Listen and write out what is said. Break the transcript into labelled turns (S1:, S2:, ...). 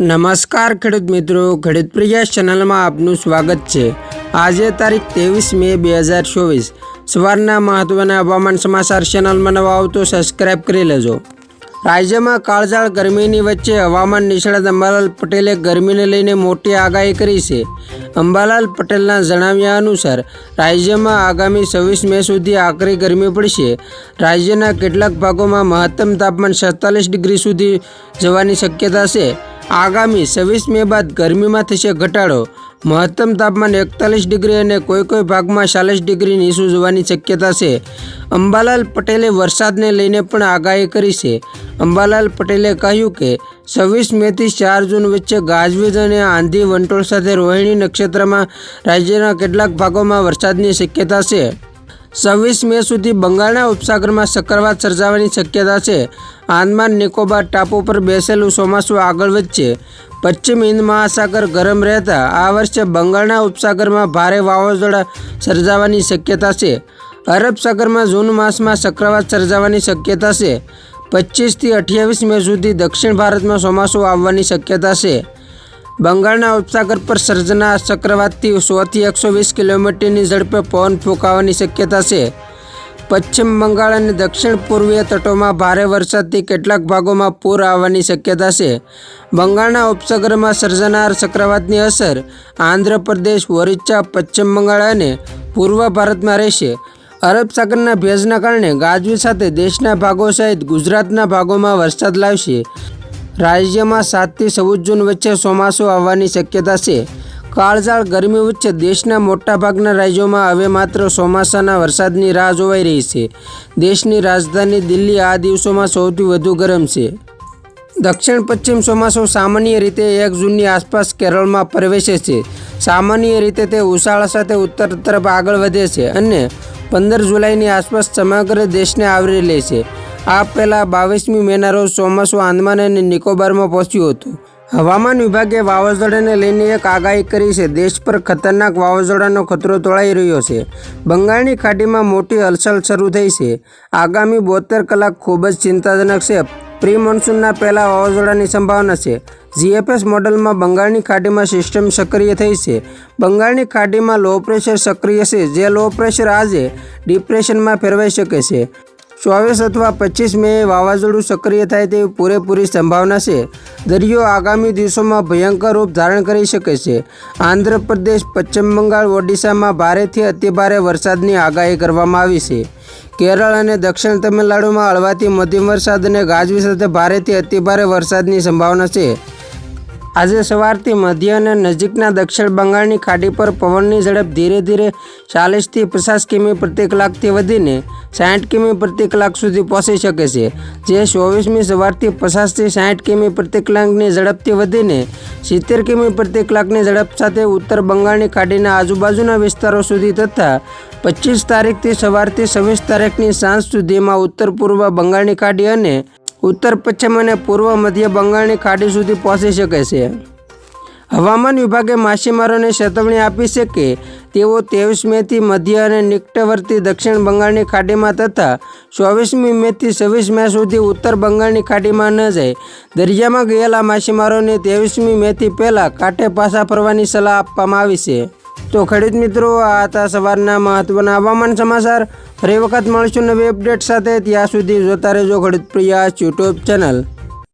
S1: નમસ્કાર ખેડૂત મિત્રો, ખેડૂત પ્રિયા ચેનલમાં આપનું સ્વાગત છે। આજે તારીખ 23 મે 2024 સવારના મહત્વના હવામાન સમાચાર ચેનલમાં નવા આવો તો સબસ્ક્રાઇબ કરી લેજો। રાજ્યમાં કાળઝાળ ગરમીની વચ્ચે હવામાન નિષ્ણાત અંબાલાલ પટેલે ગરમીને લઈને મોટી આગાહી કરી છે। અંબાલાલ પટેલના જણાવ્યા અનુસાર રાજ્યમાં આગામી 26 મે સુધી આકરી ગરમી પડશે। રાજ્યના કેટલાક ભાગોમાં મહત્તમ તાપમાન 47 ડિગ્રી સુધી જવાની શક્યતા છે। આગામી 26 મે બાદ ગરમીમાં થશે ઘટાડો। મહત્તમ તાપમાન 41 ડિગ્રી અને કોઈ ભાગમાં 40 ડિગ્રી નીચું જવાની શક્યતા છે। અંબાલાલ પટેલે વરસાદને લઈને પણ આગાહી કરી છે। અંબાલાલ પટેલે કહ્યું કે 26 મેથી 4 જૂન વચ્ચે ગાજવીજ અને આંધી વંટોળ સાથે રોહિણી નક્ષત્રમાં રાજ્યના કેટલાક ભાગોમાં વરસાદની શક્યતા છે। 26 મે સુધી બંગાળના ઉપસાગરમાં ચક્રવાત સર્જાવાની શક્યતા છે। આંદામાન નિકોબાર ટાપુ પર બેસેલું ચોમાસું આગળ વધશે। પશ્ચિમ હિન્દ મહાસાગર ગરમ રહેતા આ વર્ષે બંગાળના ઉપસાગરમાં ભારે વાવાઝોડા સર્જાવાની શક્યતા છે। અરબ સાગરમાં જૂન માસમાં ચક્રવાત સર્જાવાની શક્યતા છે। 25 થી 28 મે સુધી દક્ષિણ ભારતમાં ચોમાસું આવવાની શક્યતા છે। બંગાળના ઉપસાગર પર સર્જાનાર ચક્રવાતથી 100 થી 120 કિલોમીટરની ઝડપે પવન ફૂંકાવાની શક્યતા છે। પશ્ચિમ બંગાળ અને દક્ષિણ પૂર્વીય તટોમાં ભારે વરસાદથી કેટલાક ભાગોમાં પૂર આવવાની શક્યતા છે। બંગાળના ઉપસાગરમાં સર્જાનાર ચક્રવાતની અસર આંધ્રપ્રદેશ, ઓરિસ્સા, પશ્ચિમ બંગાળ અને પૂર્વ ભારતમાં રહેશે। અરબ સાગરના ભેજના કારણે ગાજવીજ સાથે દેશના ભાગો સહિત ગુજરાતના ભાગોમાં વરસાદ લાવશે। રાજ્યમાં 7 થી 14 જૂન વચ્ચે ચોમાસું આવવાની શક્યતા છે। કાળઝાળ ગરમી વચ્ચે દેશના મોટાભાગના રાજ્યોમાં હવે માત્ર ચોમાસાના વરસાદની રાહ જોવાઈ રહી છે। દેશની રાજધાની દિલ્હી આ દિવસોમાં સૌથી વધુ ગરમ છે। દક્ષિણ પશ્ચિમ ચોમાસું સામાન્ય રીતે 1 જૂનની આસપાસ કેરળમાં પ્રવેશે છે। સામાન્ય રીતે તે ઉછાળા સાથે ઉત્તર તરફ આગળ વધે છે અને 15 જુલાઈની આસપાસ સમગ્ર દેશને આવરી લે છે। આ પહેલાં 22મી મેના રોજ ચોમાસું આંદામાન અને નિકોબારમાં પહોંચ્યું હતું। હવામાન વિભાગે વાવાઝોડાને લઈને એક આગાહી કરી છે। દેશ પર ખતરનાક વાવાઝોડાનો ખતરો તોળાઈ રહ્યો છે। બંગાળની ખાડીમાં મોટી હલચલ શરૂ થઈ છે। આગામી 72 કલાક ખૂબ જ ચિંતાજનક છે। પ્રી મોન્સૂનના પહેલા વાવાઝોડાની સંભાવના છે। જીએફએસ મોડલમાં બંગાળની ખાડીમાં સિસ્ટમ સક્રિય થઈ છે। બંગાળની ખાડીમાં લો પ્રેશર સક્રિય છે, જે લો પ્રેશર આજે ડિપ્રેશનમાં ફેરવાઈ શકે છે। 24 અથવા 25 મે વાવાઝોડું સક્રિય થાય તેવી પૂરેપૂરી સંભાવના છે। દરિયો આગામી દિવસોમાં ભયંકર રૂપ ધારણ કરી શકે છે। આંધ્રપ્રદેશ, પશ્ચિમ બંગાળ, ઓડિશામાં ભારેથી અતિભારે વરસાદની આગાહી કરવામાં આવી છે। કેરળ અને દક્ષિણ તમિલનાડુમાં હળવાથી મધ્યમ વરસાદ અને ગાજવીજ સાથે ભારેથી અતિભારે વરસાદની સંભાવના છે। આજે સવારથી મધ્ય અને નજીકના દક્ષિણ બંગાળની ખાડી પર પવનની ઝડપ ધીરે ધીરે 40 થી 50 કિમી પ્રતિ કલાકથી વધીને 60 કિમી પ્રતિ કલાક સુધી પહોંચી શકે છે, જે 24મી સવારથી 50 થી 60 કિમી પ્રતિ કલાકની ઝડપથી વધીને 70 કિમી પ્રતિ કલાકની ઝડપ સાથે ઉત્તર બંગાળની ખાડીના આજુબાજુના વિસ્તારો સુધી તથા 25 તારીખથી સવારથી 26 તારીખની સાંજ સુધીમાં ઉત્તર પૂર્વ બંગાળની ખાડી અને ઉત્તર પશ્ચિમ અને પૂર્વ મધ્ય બંગાળની ખાડી સુધી પહોંચી શકે છે। હવામાન વિભાગે માછીમારોને ચેતવણી આપી છે કે તેઓ 23 મેથી મધ્ય અને નિકટવર્તી દક્ષિણ બંગાળની ખાડીમાં તથા 24મી મેથી 26 મે સુધી ઉત્તર બંગાળની ખાડીમાં ન જાય। દરિયામાં ગયેલા માછીમારોને 23મી મેથી પહેલાં કાંઠે પાછા ફરવાની સલાહ આપવામાં આવી છે। તો ખેડૂત મિત્રો, આ હતા સવારના મહત્વના હવામાન સમાચાર। ફરી વખત મળીશું નવી અપડેટ સાથે। ત્યાં સુધી જોતા રહેજો ખેડૂત પ્રિયા યુટ્યુબ ચેનલ।